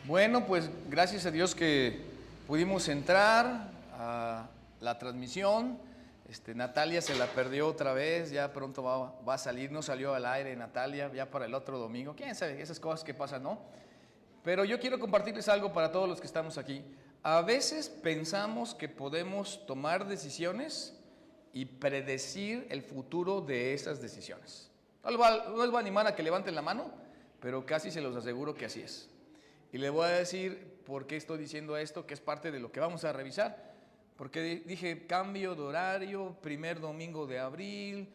Bueno, pues gracias a Dios que pudimos entrar a la transmisión. Natalia se la perdió otra vez, ya pronto va a salir, no salió al aire Natalia, ya para el otro domingo. ¿Quién sabe? Esas cosas que pasan, ¿no? Pero yo quiero compartirles algo para todos los que estamos aquí. A veces pensamos que podemos tomar decisiones y predecir el futuro de esas decisiones. No les voy a animar a que levanten la mano, pero casi se los aseguro que así es. Y le voy a decir por qué estoy diciendo esto, que es parte de lo que vamos a revisar. Porque dije cambio de horario, primer domingo de abril,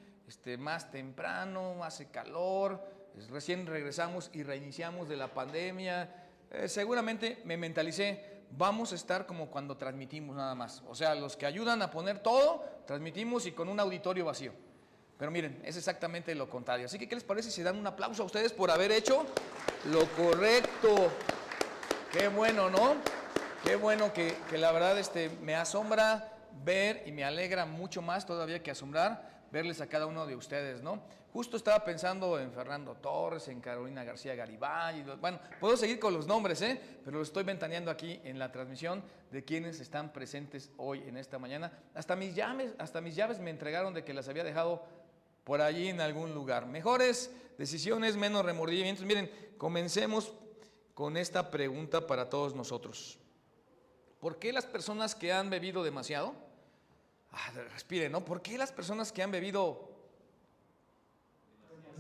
más temprano, hace calor, recién regresamos y reiniciamos de la pandemia. Seguramente me mentalicé, vamos a estar como cuando transmitimos nada más. O sea, los que ayudan a poner todo, transmitimos y con un auditorio vacío. Pero miren, es exactamente lo contrario. Así que, ¿qué les parece si dan un aplauso a ustedes por haber hecho lo correcto? Qué bueno, ¿no? Qué bueno que la verdad me asombra ver y me alegra mucho más todavía que asombrar verles a cada uno de ustedes, ¿no? Justo estaba pensando en Fernando Torres, en Carolina García Garibay, bueno, puedo seguir con los nombres, pero lo estoy ventaneando aquí en la transmisión de quienes están presentes hoy en esta mañana. Hasta mis llaves me entregaron de que las había dejado por allí en algún lugar. Mejores decisiones, menos remordimientos. Miren, comencemos con esta pregunta para todos nosotros. ¿Por qué las personas que han bebido demasiado? Respiren, ¿no? ¿Por qué las personas que han bebido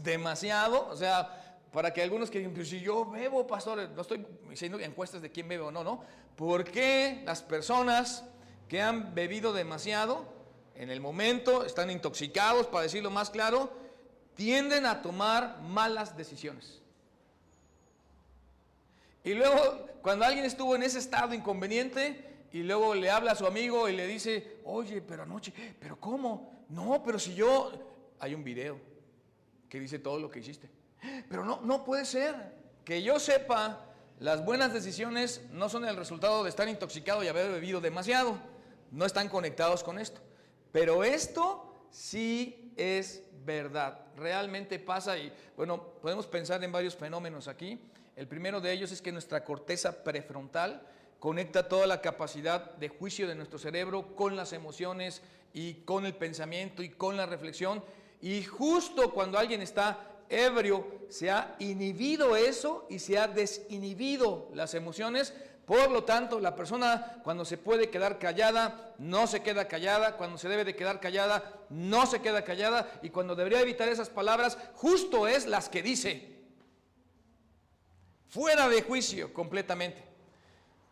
demasiado? O sea, para que algunos que digan, pues si yo bebo, pastor, no estoy diciendo encuestas de quién bebe o no, ¿no? ¿Por qué las personas que han bebido demasiado, en el momento, están intoxicados, para decirlo más claro, tienden a tomar malas decisiones? Y luego, cuando alguien estuvo en ese estado inconveniente y luego le habla a su amigo y le dice, oye, pero anoche, ¿pero cómo? No, pero si yo... Hay un video que dice todo lo que hiciste. Pero no puede ser. Que yo sepa, las buenas decisiones no son el resultado de estar intoxicado y haber bebido demasiado. No están conectados con esto. Pero esto sí es verdad. Realmente pasa y, bueno, podemos pensar en varios fenómenos aquí. El primero de ellos es que nuestra corteza prefrontal conecta toda la capacidad de juicio de nuestro cerebro con las emociones y con el pensamiento y con la reflexión. Y justo cuando alguien está ebrio, se ha inhibido eso y se ha desinhibido las emociones. Por lo tanto, la persona cuando se puede quedar callada, no se queda callada. Cuando se debe de quedar callada, no se queda callada. Y cuando debería evitar esas palabras, justo es las que dice. Fuera de juicio completamente,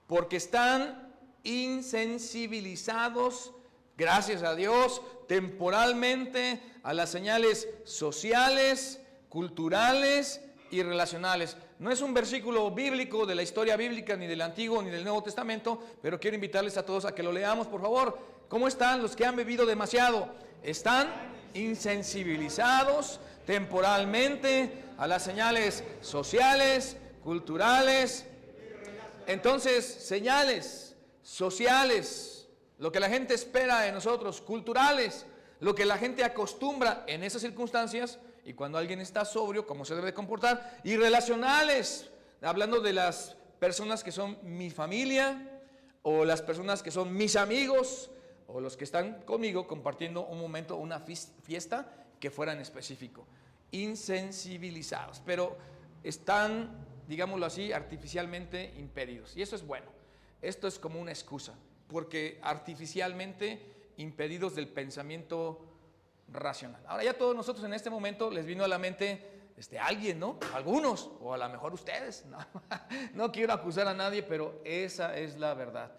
porque están insensibilizados, gracias a Dios, temporalmente a las señales sociales, culturales y relacionales. No es un versículo bíblico de la historia bíblica, ni del Antiguo ni del Nuevo Testamento, pero quiero invitarles a todos a que lo leamos, por favor. ¿Cómo están los que han bebido demasiado? Están insensibilizados temporalmente a las señales sociales, culturales. Entonces, señales sociales, lo que la gente espera de nosotros, culturales, lo que la gente acostumbra en esas circunstancias y cuando alguien está sobrio, cómo se debe comportar, y relacionales, hablando de las personas que son mi familia o las personas que son mis amigos o los que están conmigo compartiendo un momento, una fiesta que fuera en específico. Insensibilizados, pero están, digámoslo así, artificialmente impedidos. Y eso es bueno. Esto es como una excusa, porque artificialmente impedidos del pensamiento racional. Ahora ya todos nosotros en este momento les vino a la mente alguien, ¿no? Algunos, o a lo mejor ustedes. No quiero acusar a nadie, pero esa es la verdad.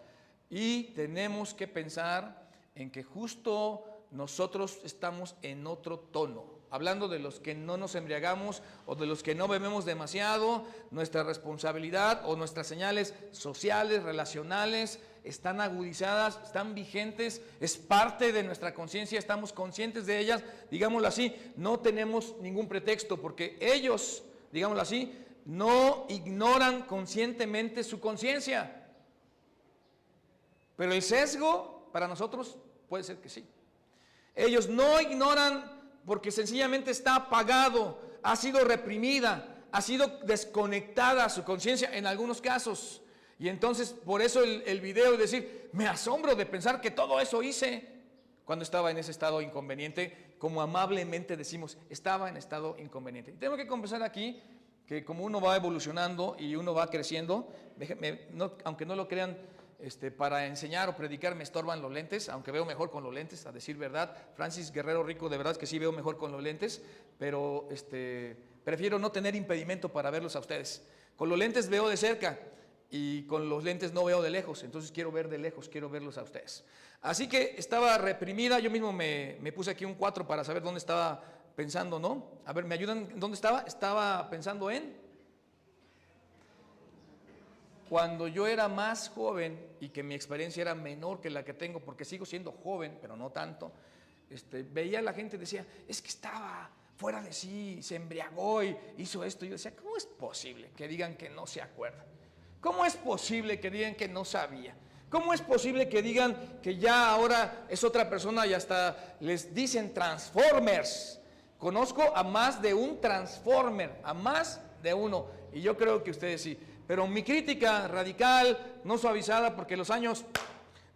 Y tenemos que pensar en que justo nosotros estamos en otro tono. Hablando de los que no nos embriagamos o de los que no bebemos demasiado, nuestra responsabilidad o nuestras señales sociales, relacionales, están agudizadas, están vigentes, es parte de nuestra conciencia, estamos conscientes de ellas, digámoslo así, no tenemos ningún pretexto porque ellos, digámoslo así, no ignoran conscientemente su conciencia. Pero el sesgo para nosotros puede ser que sí. Ellos no ignoran porque sencillamente está apagado, ha sido reprimida, ha sido desconectada su conciencia en algunos casos. Y entonces por eso el video es decir, me asombro de pensar que todo eso hice cuando estaba en ese estado inconveniente, como amablemente decimos, estaba en estado inconveniente. Y tengo que confesar aquí que como uno va evolucionando y uno va creciendo, aunque no lo crean, para enseñar o predicar me estorban los lentes, aunque veo mejor con los lentes, a decir verdad. Francis Guerrero Rico, de verdad que sí veo mejor con los lentes, pero prefiero no tener impedimento para verlos a ustedes. Con los lentes veo de cerca y con los lentes no veo de lejos, entonces quiero ver de lejos, quiero verlos a ustedes. Así que estaba reprimida, yo mismo me puse aquí un 4 para saber dónde estaba pensando, ¿no? A ver, ¿me ayudan? ¿Dónde estaba? Estaba pensando en cuando yo era más joven y que mi experiencia era menor que la que tengo, porque sigo siendo joven, pero no tanto, veía a la gente y decía, es que estaba fuera de sí, se embriagó y hizo esto. Y yo decía, ¿cómo es posible que digan que no se acuerdan? ¿Cómo es posible que digan que no sabía? ¿Cómo es posible que digan que ya ahora es otra persona y hasta les dicen Transformers? Conozco a más de un Transformer, a más de uno, y yo creo que ustedes sí. Pero mi crítica radical, no suavizada, porque los años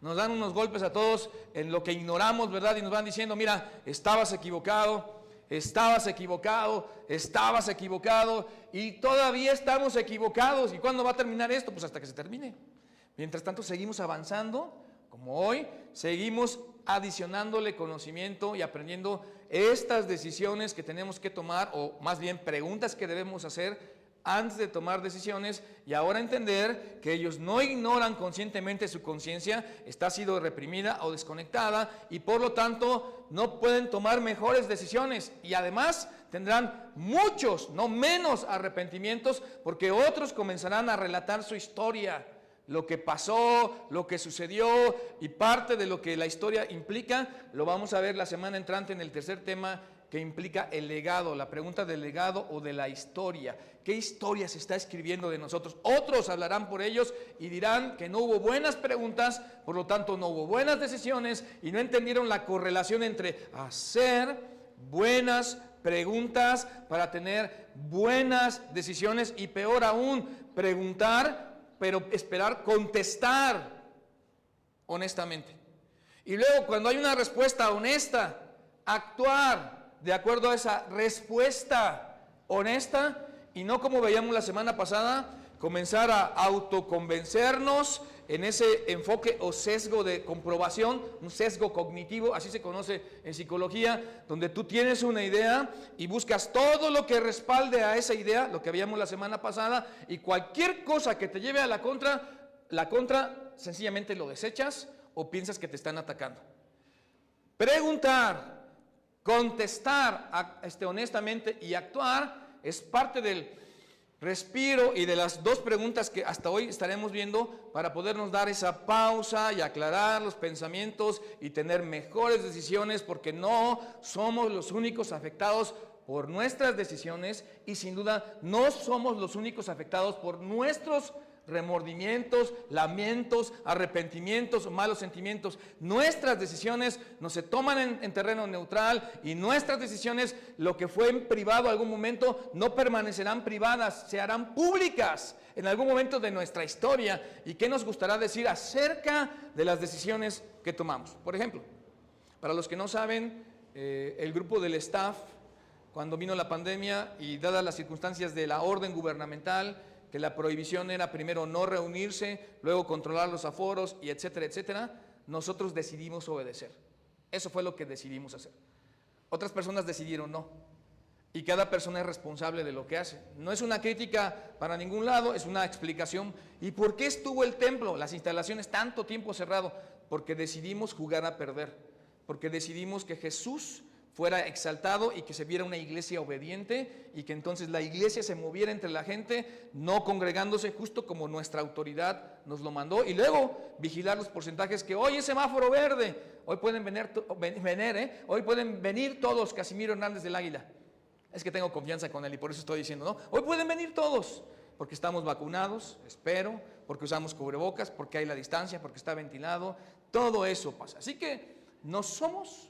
nos dan unos golpes a todos en lo que ignoramos, ¿verdad? Y nos van diciendo, mira, estabas equivocado, estabas equivocado, estabas equivocado, y todavía estamos equivocados. ¿Y cuándo va a terminar esto? Pues hasta que se termine. Mientras tanto seguimos avanzando, como hoy, seguimos adicionándole conocimiento y aprendiendo estas decisiones que tenemos que tomar, o más bien preguntas que debemos hacer antes de tomar decisiones, y ahora entender que ellos no ignoran conscientemente su conciencia, está sido reprimida o desconectada, y por lo tanto no pueden tomar mejores decisiones, y además tendrán muchos, no menos arrepentimientos, porque otros comenzarán a relatar su historia, lo que pasó, lo que sucedió, y parte de lo que la historia implica, lo vamos a ver la semana entrante en el tercer tema, que implica el legado, la pregunta del legado o de la historia. ¿Qué historia se está escribiendo de nosotros? Otros hablarán por ellos y dirán que no hubo buenas preguntas, por lo tanto no hubo buenas decisiones y no entendieron la correlación entre hacer buenas preguntas para tener buenas decisiones, y peor aún, preguntar, pero esperar contestar honestamente. Y luego, cuando hay una respuesta honesta, actuar de acuerdo a esa respuesta honesta, y no como veíamos la semana pasada, comenzar a autoconvencernos en ese enfoque o sesgo de comprobación, un sesgo cognitivo, así se conoce en psicología, donde tú tienes una idea y buscas todo lo que respalde a esa idea, lo que veíamos la semana pasada, y cualquier cosa que te lleve a la contra sencillamente lo desechas o piensas que te están atacando. Preguntar, contestar honestamente y actuar es parte del respiro y de las dos preguntas que hasta hoy estaremos viendo para podernos dar esa pausa y aclarar los pensamientos y tener mejores decisiones, porque no somos los únicos afectados por nuestras decisiones, y sin duda no somos los únicos afectados por nuestros remordimientos, lamentos, arrepentimientos o malos sentimientos. Nuestras decisiones no se toman en terreno neutral, y nuestras decisiones, lo que fue en privado algún momento, no permanecerán privadas, se harán públicas en algún momento de nuestra historia. ¿Y qué nos gustará decir acerca de las decisiones que tomamos? Por ejemplo, para los que no saben, el grupo del staff, cuando vino la pandemia y dadas las circunstancias de la orden gubernamental, que la prohibición era primero no reunirse, luego controlar los aforos, y etcétera, etcétera, nosotros decidimos obedecer. Eso fue lo que decidimos hacer. Otras personas decidieron no. Y cada persona es responsable de lo que hace. No es una crítica para ningún lado, es una explicación. ¿Y por qué estuvo el templo, las instalaciones, tanto tiempo cerrado? Porque decidimos jugar a perder. Porque decidimos que Jesús fuera exaltado y que se viera una iglesia obediente, y que entonces la iglesia se moviera entre la gente, no congregándose justo como nuestra autoridad nos lo mandó, y luego vigilar los porcentajes, que hoy es semáforo verde, hoy pueden hoy pueden venir todos. Casimiro Hernández del Águila, es que tengo confianza con él y por eso estoy diciendo, ¿no? Hoy pueden venir todos, porque estamos vacunados, espero, porque usamos cubrebocas, porque hay la distancia, porque está ventilado, todo eso pasa. Así que no somos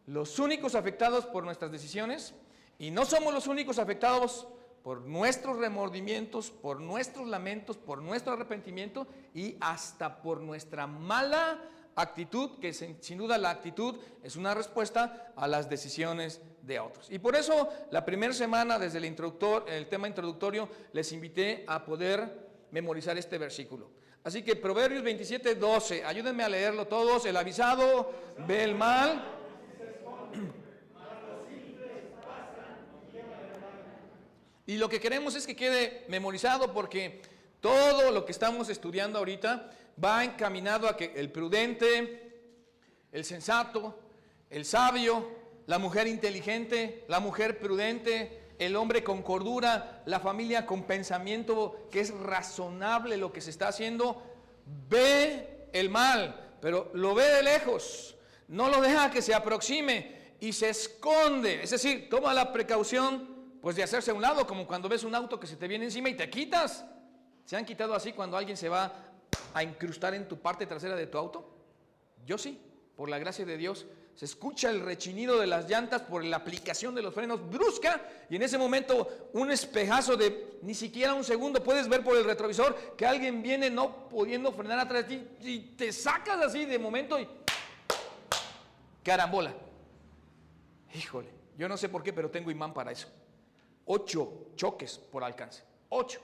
los únicos afectados por nuestras decisiones, y no somos los únicos afectados por nuestros remordimientos, por nuestros lamentos, por nuestro arrepentimiento y hasta por nuestra mala actitud, que sin duda la actitud es una respuesta a las decisiones de otros. Y por eso la primera semana desde el tema introductorio les invité a poder memorizar este versículo. Así que Proverbios 27:12, ayúdenme a leerlo todos. El avisado ve el mal. Y lo que queremos es que quede memorizado, porque todo lo que estamos estudiando ahorita va encaminado a que el prudente, el sensato, el sabio, la mujer inteligente, la mujer prudente, el hombre con cordura, la familia con pensamiento que es razonable lo que se está haciendo, ve el mal, pero lo ve de lejos, no lo deja que se aproxime y se esconde, es decir, toma la precaución pues de hacerse a un lado, como cuando ves un auto que se te viene encima y te quitas. ¿Se han quitado así cuando alguien se va a incrustar en tu parte trasera de tu auto? Yo sí, por la gracia de Dios. Se escucha el rechinido de las llantas por la aplicación de los frenos brusca, y en ese momento un espejazo de ni siquiera un segundo puedes ver por el retrovisor que alguien viene no pudiendo frenar atrás de ti y te sacas así de momento y carambola. Híjole, yo no sé por qué, pero tengo imán para eso. 8 choques por alcance, 8.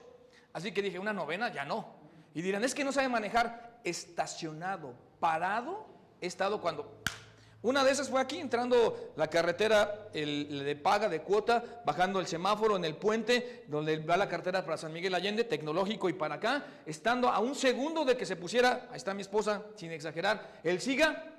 Así que dije, una novena ya no. Y dirán, es que no sabe manejar. Estacionado, parado, he estado cuando... Una de esas fue aquí, entrando la carretera de paga, de cuota, bajando el semáforo en el puente, donde va la carretera para San Miguel Allende, tecnológico y para acá, estando a un segundo de que se pusiera, ahí está mi esposa, sin exagerar, el siga.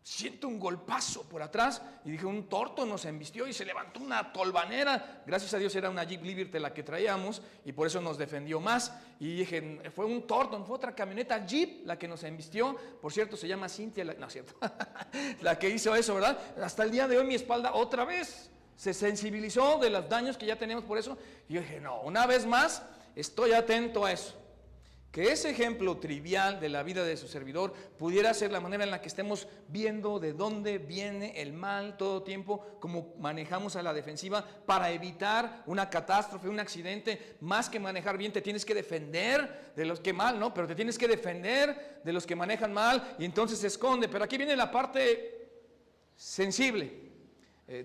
Siento un golpazo por atrás y dije, un torto nos embistió y se levantó una tolvanera. Gracias a Dios era una Jeep Liberty la que traíamos y por eso nos defendió más. Y dije, fue un torto, fue otra camioneta Jeep la que nos embistió. Por cierto, se llama Cintia, no es cierto, la que hizo eso, ¿verdad? Hasta el día de hoy mi espalda otra vez se sensibilizó de los daños que ya tenemos por eso. Y yo dije, no, una vez más estoy atento a eso. Que ese ejemplo trivial de la vida de su servidor pudiera ser la manera en la que estemos viendo de dónde viene el mal todo tiempo, cómo manejamos a la defensiva para evitar una catástrofe, un accidente. Más que manejar bien, te tienes que defender de los que mal, ¿no? Pero te tienes que defender de los que manejan mal y entonces se esconde. Pero aquí viene la parte sensible.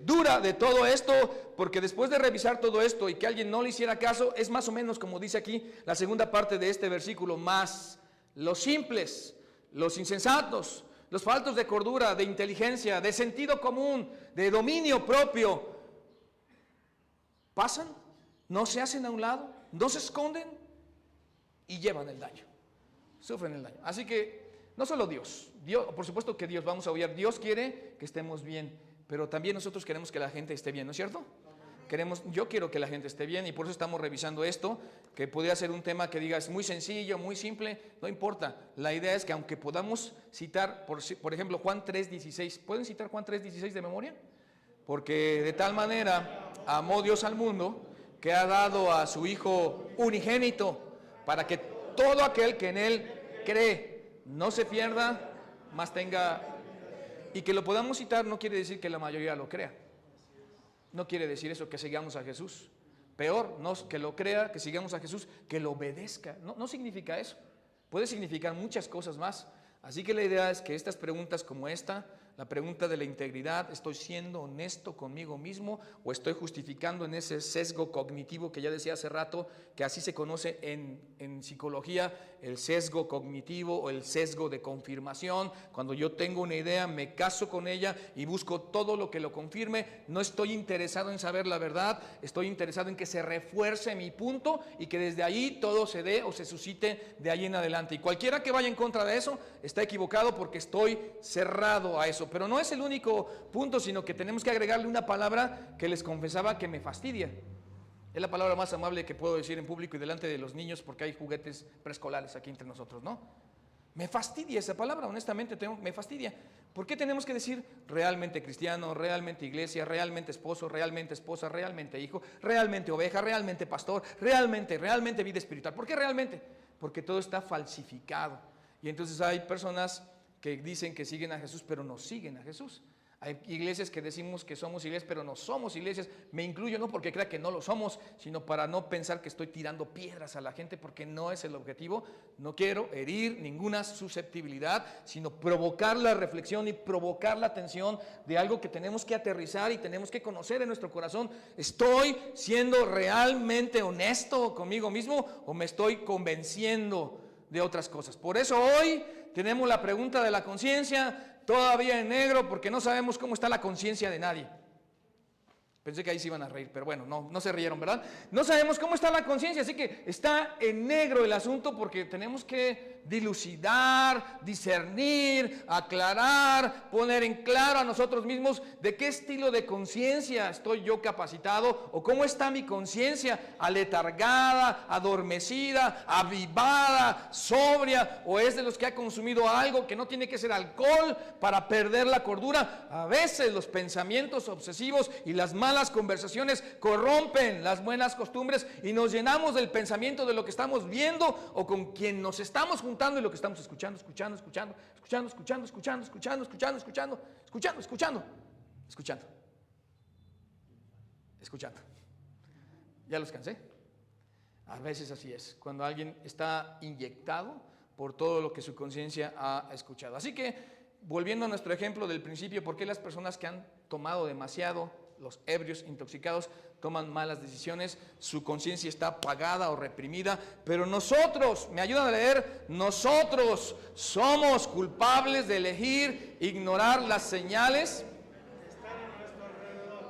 Dura de todo esto, porque después de revisar todo esto y que alguien no le hiciera caso, es más o menos como dice aquí la segunda parte de este versículo: más los simples, los insensatos, los faltos de cordura, de inteligencia, de sentido común, de dominio propio, pasan, no se hacen a un lado, no se esconden y llevan el daño, sufren el daño. Así que no solo Dios, por supuesto que Dios, vamos a obviar, Dios quiere que estemos bien, pero también nosotros queremos que la gente esté bien, ¿no es cierto? Yo quiero que la gente esté bien y por eso estamos revisando esto, que podría ser un tema que digas muy sencillo, muy simple, no importa. La idea es que aunque podamos citar, por ejemplo, Juan 3:16, ¿pueden citar Juan 3:16 de memoria? Porque de tal manera amó Dios al mundo que ha dado a su Hijo unigénito para que todo aquel que en Él cree no se pierda, mas tenga... Y que lo podamos citar no quiere decir que la mayoría lo crea. No quiere decir eso, que sigamos a Jesús. Peor, no que lo crea, que sigamos a Jesús, que lo obedezca. No significa eso. Puede significar muchas cosas más. Así que la idea es que estas preguntas como esta, la pregunta de la integridad, ¿estoy siendo honesto conmigo mismo o estoy justificando en ese sesgo cognitivo que ya decía hace rato, que así se conoce en psicología, el sesgo cognitivo o el sesgo de confirmación? Cuando yo tengo una idea, me caso con ella y busco todo lo que lo confirme. No estoy interesado en saber la verdad, estoy interesado en que se refuerce mi punto y que desde ahí todo se dé o se suscite de ahí en adelante. Y cualquiera que vaya en contra de eso está equivocado, porque estoy cerrado a eso. Pero no es el único punto, sino que tenemos que agregarle una palabra que les confesaba que me fastidia. Es la palabra más amable que puedo decir en público y delante de los niños, porque hay juguetes preescolares aquí entre nosotros, ¿no? Me fastidia esa palabra, honestamente, me fastidia. ¿Por qué tenemos que decir realmente cristiano, realmente iglesia, realmente esposo, realmente esposa, realmente hijo, realmente oveja, realmente pastor, realmente vida espiritual? ¿Por qué realmente? Porque todo está falsificado. Y entonces hay personas que dicen que siguen a Jesús, pero no siguen a Jesús. Hay iglesias que decimos que somos iglesias, pero no somos iglesias. Me incluyo no porque crea que no lo somos, sino para no pensar que estoy tirando piedras a la gente, porque no es el objetivo. No quiero herir ninguna susceptibilidad, sino provocar la reflexión y provocar la atención de algo que tenemos que aterrizar y tenemos que conocer en nuestro corazón. ¿Estoy siendo realmente honesto conmigo mismo o me estoy convenciendo de otras cosas? Por eso hoy tenemos la pregunta de la conciencia todavía en negro, porque no sabemos cómo está la conciencia de nadie. Pensé que ahí se iban a reír, pero bueno, no se rieron, ¿verdad? No sabemos cómo está la conciencia, así que está en negro el asunto porque tenemos que dilucidar, discernir, aclarar, poner en claro a nosotros mismos de qué estilo de conciencia estoy yo capacitado o cómo está mi conciencia, aletargada, adormecida, avivada, sobria, o es de los que ha consumido algo que no tiene que ser alcohol para perder la cordura. A veces los pensamientos obsesivos y las malas conversaciones corrompen las buenas costumbres y nos llenamos del pensamiento de lo que estamos viendo o con quien nos estamos juntando y lo que estamos escuchando. ¿Ya los cansé? A veces así es, cuando alguien está inyectado por todo lo que su conciencia ha escuchado. Así que, volviendo a nuestro ejemplo del principio, ¿por qué las personas que han tomado demasiado, los ebrios, intoxicados, toman malas decisiones? Su conciencia está apagada o reprimida, pero nosotros, me ayudan a leer, nosotros somos culpables de elegir ignorar las señales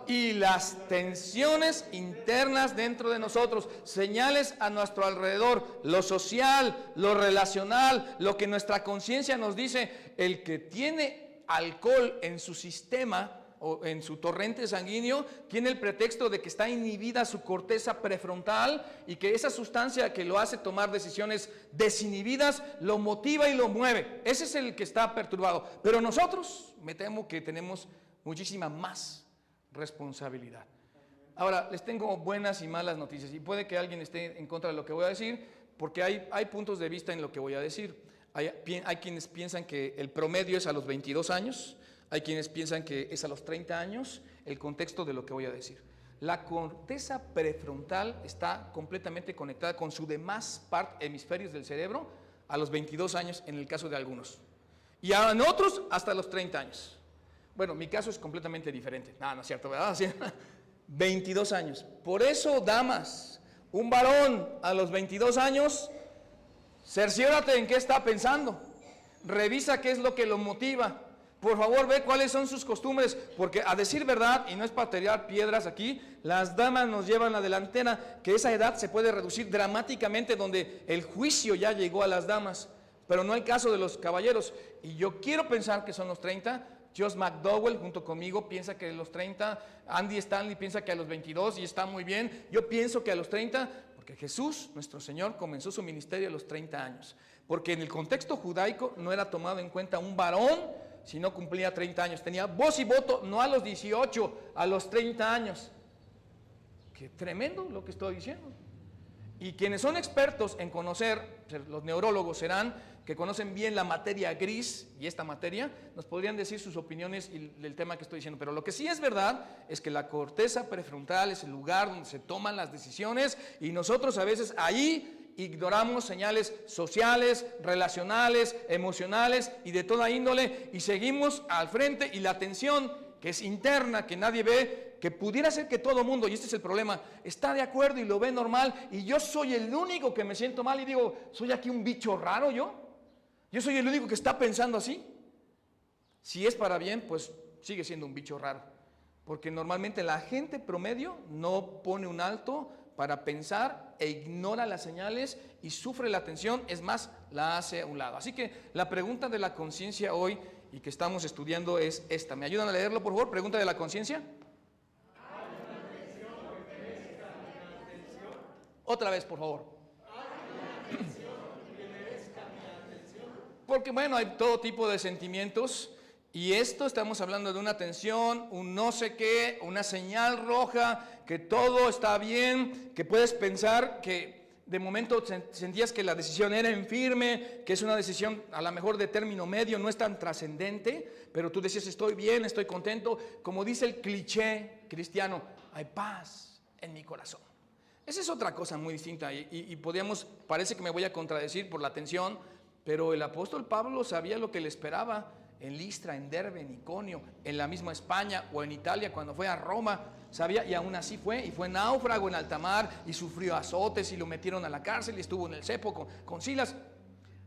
y las tensiones internas dentro de nosotros, señales a nuestro alrededor, lo social, lo relacional, lo que nuestra conciencia nos dice. El que tiene alcohol en su sistema o en su torrente sanguíneo, tiene el pretexto de que está inhibida su corteza prefrontal y que esa sustancia que lo hace tomar decisiones desinhibidas lo motiva y lo mueve. Ese es el que está perturbado. Pero nosotros, me temo que tenemos muchísima más responsabilidad. Ahora, les tengo buenas y malas noticias y puede que alguien esté en contra de lo que voy a decir, porque hay puntos de vista en lo que voy a decir. Hay quienes piensan que el promedio es a los 22 años, hay quienes piensan que es a los 30 años, el contexto de lo que voy a decir. La corteza prefrontal está completamente conectada con su demás hemisferios del cerebro a los 22 años en el caso de algunos. Y en otros hasta los 30 años. Bueno, mi caso es completamente diferente. No es cierto, ¿verdad? 22 años. Por eso, damas, un varón a los 22 años, cerciórate en qué está pensando. Revisa qué es lo que lo motiva. Por favor, ve cuáles son sus costumbres, porque a decir verdad, y no es para tirar piedras aquí, las damas nos llevan la delantera, que esa edad se puede reducir dramáticamente, donde el juicio ya llegó a las damas, pero no el caso de los caballeros. Y yo quiero pensar que son los 30, Josh McDowell junto conmigo piensa que a los 30, Andy Stanley piensa que a los 22 y está muy bien. Yo pienso que a los 30, porque Jesús, nuestro Señor, comenzó su ministerio a los 30 años, porque en el contexto judaico no era tomado en cuenta un varón si no cumplía 30 años, tenía voz y voto no a los 18, a los 30 años. Qué tremendo lo que estoy diciendo. Y quienes son expertos en conocer, los neurólogos serán, que conocen bien la materia gris y esta materia, nos podrían decir sus opiniones del tema que estoy diciendo. Pero lo que sí es verdad es que la corteza prefrontal es el lugar donde se toman las decisiones y nosotros a veces ahí ignoramos señales sociales, relacionales, emocionales y de toda índole y seguimos al frente y la atención que es interna, que nadie ve, que pudiera ser que todo mundo, y este es el problema, está de acuerdo y lo ve normal y yo soy el único que me siento mal y digo, ¿soy aquí un bicho raro yo? ¿Yo soy el único que está pensando así? Si es para bien, pues sigue siendo un bicho raro, porque normalmente la gente promedio no pone un alto para pensar e ignora las señales y sufre la tensión, es más, la hace a un lado. Así que la pregunta de la conciencia hoy y que estamos estudiando es esta. ¿Me ayudan a leerlo, por favor? Pregunta de la conciencia. Otra vez, por favor. Porque bueno, hay todo tipo de sentimientos y esto estamos hablando de una tensión, un no sé qué, una señal roja, que todo está bien, que puedes pensar que de momento sentías que la decisión era en firme, que es una decisión a lo mejor de término medio, no es tan trascendente, pero tú decías estoy bien, estoy contento. Como dice el cliché cristiano, hay paz en mi corazón. Esa es otra cosa muy distinta y podríamos, parece que me voy a contradecir por la tensión, pero el apóstol Pablo sabía lo que le esperaba en Listra, en Derbe, en Iconio, en la misma España o en Italia cuando fue a Roma, sabía, y aún así fue, y fue náufrago en alta mar y sufrió azotes y lo metieron a la cárcel y estuvo en el cepo con Silas.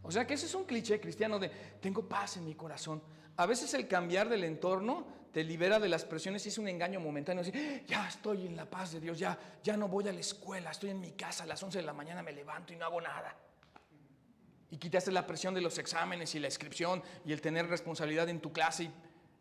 O sea que ese es un cliché cristiano de tengo paz en mi corazón. A veces el cambiar del entorno te libera de las presiones y es un engaño momentáneo. Así, ya estoy en la paz de Dios, ya no voy a la escuela, estoy en mi casa a las 11 de la mañana, me levanto y no hago nada. Y quitaste la presión de los exámenes y la inscripción y el tener responsabilidad en tu clase.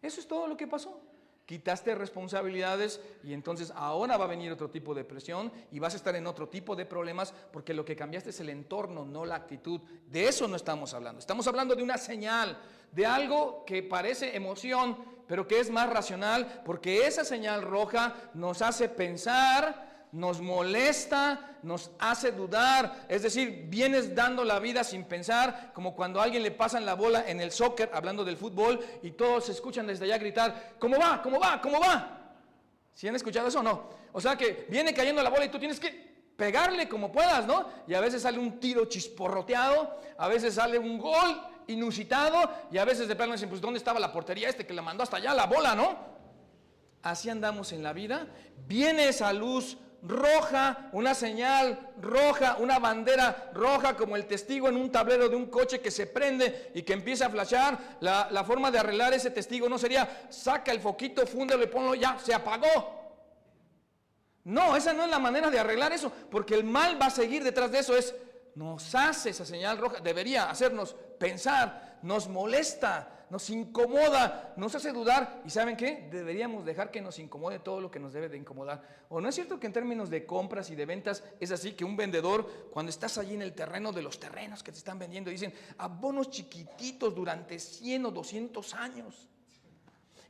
Eso es todo lo que pasó. Quitaste responsabilidades y entonces ahora va a venir otro tipo de presión y vas a estar en otro tipo de problemas porque lo que cambiaste es el entorno, no la actitud. De eso no estamos hablando. Estamos hablando de una señal, de algo que parece emoción, pero que es más racional porque esa señal roja nos hace pensar, nos molesta, nos hace dudar, es decir, vienes dando la vida sin pensar, como cuando a alguien le pasan la bola en el soccer, hablando del fútbol, y todos se escuchan desde allá gritar, ¿cómo va? ¿Cómo va? ¿Cómo va? ¿Sí han escuchado eso o no? O sea que viene cayendo la bola y tú tienes que pegarle como puedas, ¿no? Y a veces sale un tiro chisporroteado, a veces sale un gol inusitado, y a veces de plano dicen, pues ¿dónde estaba la portería que la mandó hasta allá la bola, ¿no? Así andamos en la vida, viene esa luz roja, una señal roja, una bandera roja como el testigo en un tablero de un coche que se prende y que empieza a flashar. La forma de arreglar ese testigo no sería saca el foquito, fúndelo y ponlo, ya, se apagó. No, esa no es la manera de arreglar eso, porque el mal va a seguir detrás de eso. Nos hace esa señal roja, debería hacernos pensar, nos molesta, nos incomoda, nos hace dudar. ¿Y saben qué? Deberíamos dejar que nos incomode todo lo que nos debe de incomodar. ¿O no es cierto que en términos de compras y de ventas es así que un vendedor, cuando estás allí en el terreno de los terrenos que te están vendiendo, dicen abonos chiquititos durante 100 o 200 años?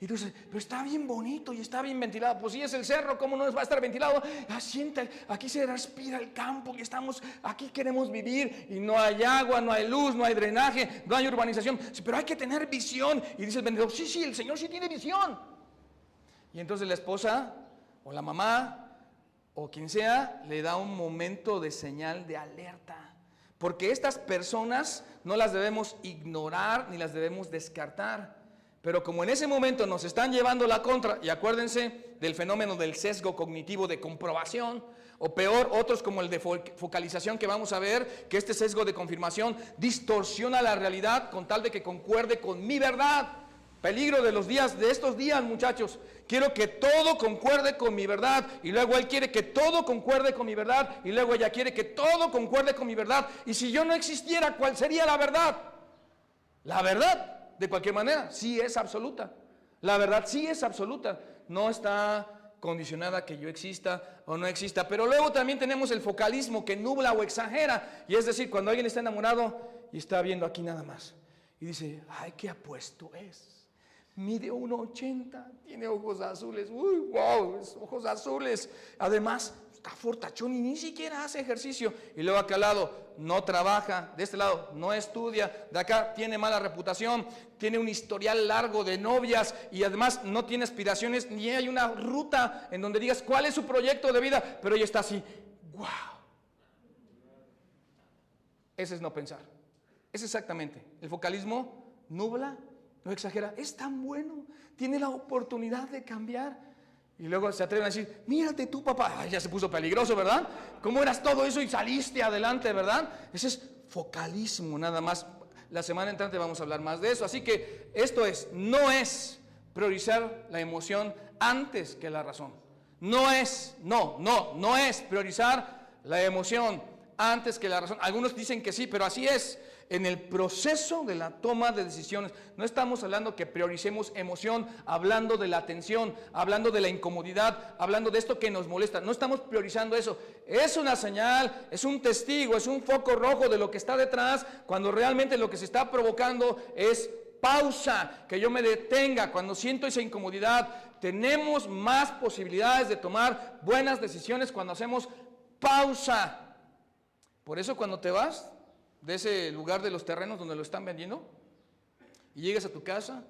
Y tú dices, pero está bien bonito y está bien ventilado. Pues sí, es el cerro, ¿cómo no va a estar ventilado? Asienta, aquí se respira el campo y aquí queremos vivir y no hay agua, no hay luz, no hay drenaje, no hay urbanización. Sí, pero hay que tener visión. Y dice el vendedor, sí, el Señor sí tiene visión. Y entonces la esposa o la mamá o quien sea le da un momento de señal de alerta. Porque estas personas no las debemos ignorar ni las debemos descartar. Pero como en ese momento nos están llevando la contra, y acuérdense del fenómeno del sesgo cognitivo de comprobación, o peor, otros como el de focalización que vamos a ver, que este sesgo de confirmación distorsiona la realidad con tal de que concuerde con mi verdad. Peligro de estos días, muchachos. Quiero que todo concuerde con mi verdad, y luego él quiere que todo concuerde con mi verdad, y luego ella quiere que todo concuerde con mi verdad. Y si yo no existiera, ¿cuál sería la verdad? La verdad, de cualquier manera, sí es absoluta. La verdad sí es absoluta. No está condicionada a que yo exista o no exista. Pero luego también tenemos el focalismo que nubla o exagera. Y es decir, cuando alguien está enamorado y está viendo aquí nada más. Y dice, ay, qué apuesto es. Mide 1.80, tiene ojos azules. Uy, wow, ojos azules. Además, está fortachón y ni siquiera hace ejercicio. Y luego acá al lado no trabaja, de este lado no estudia, de acá tiene mala reputación, tiene un historial largo de novias y además no tiene aspiraciones, ni hay una ruta en donde digas cuál es su proyecto de vida, pero ella está así, wow. Ese es no pensar. Es exactamente, el focalismo nubla, no exagera, es tan bueno, tiene la oportunidad de cambiar. Y luego se atreven a decir, mírate tú, papá. Ay, ya se puso peligroso, ¿verdad? ¿Cómo eras todo eso y saliste adelante, verdad? Ese es focalismo, nada más. La semana entrante vamos a hablar más de eso. Así que no es priorizar la emoción antes que la razón. No es priorizar la emoción antes que la razón. Algunos dicen que sí, pero así es. En el proceso de la toma de decisiones, no estamos hablando que prioricemos emoción, hablando de la tensión, hablando de la incomodidad, hablando de esto que nos molesta. No estamos priorizando eso. Es una señal, es un testigo, es un foco rojo de lo que está detrás, cuando realmente lo que se está provocando es pausa, que yo me detenga. Cuando siento esa incomodidad, tenemos más posibilidades de tomar buenas decisiones cuando hacemos pausa. Por eso cuando te vas de ese lugar de los terrenos donde lo están vendiendo y llegas a tu casa